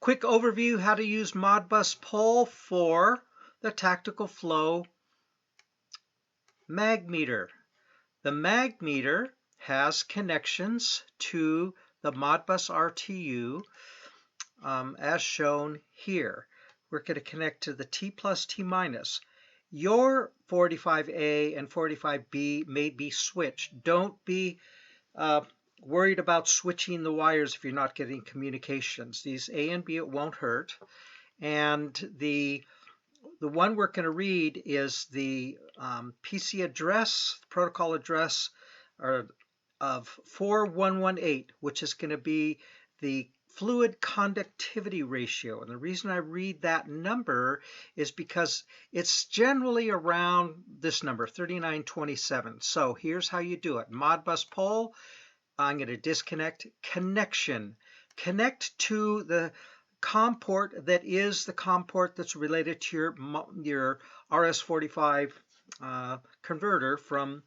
Quick overview how to use ModBus Poll for the TacticalFlow MAG meter. The MAG meter has connections to the ModBus RTU as shown here. We're going to connect to the T plus T minus. Your 45A and 45B may be switched. Don't be worried about switching the wires if you're not getting communications. These A and B, it won't hurt. And the one we're going to read is the PC address, protocol address of 4118, which is going to be the fluid conductivity ratio. And the reason I read that number is because it's generally around this number, 3927. So here's how you do it. ModBus Poll, I'm going to disconnect connection. Connect to the COM port that is the COM port that's related to your RS-45 converter from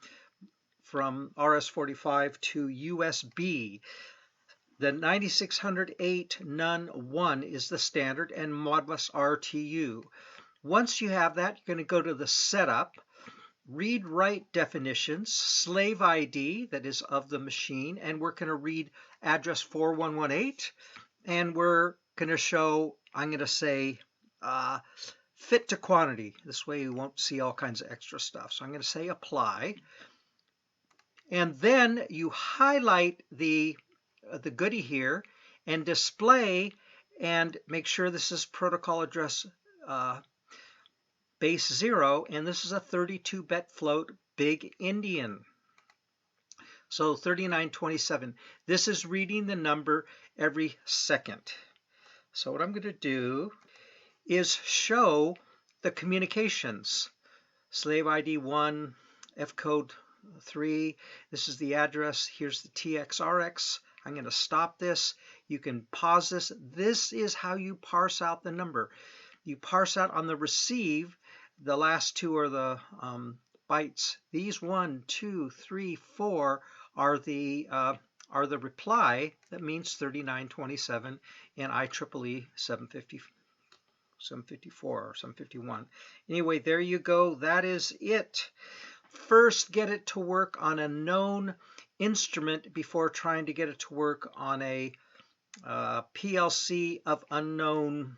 RS-45 to USB. The 9608 None 1 is the standard and ModBus RTU. Once you have that, you're going to go to the setup, read-write definitions, slave ID that is of the machine, and we're going to read address 4118, and we're going to show, I'm going to say fit to quantity. This way you won't see all kinds of extra stuff. So I'm going to say apply. And then you highlight the goodie here and display and make sure this is protocol address base 0, and this is a 32-bit float big Indian. So 3927. This is reading the number every second. So what I'm going to do is show the communications. Slave ID 1, F code 3. This is the address. Here's the TXRX. I'm going to stop this. You can pause this. This is how you parse out the number. You parse out on the receive. The last two are the bytes. These 1, 2, 3, 4 are the reply. That means 3927 and IEEE 754 or 751. Anyway, there you go. That is it. First, get it to work on a known instrument before trying to get it to work on a PLC of unknown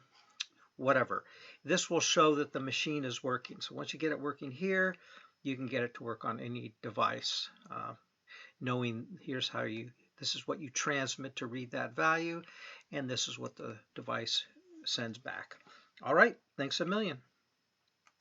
whatever. This will show that the machine is working. So once you get it working here, you can get it to work on any device, knowing this is what you transmit to read that value, and this is what the device sends back. All right, thanks a million.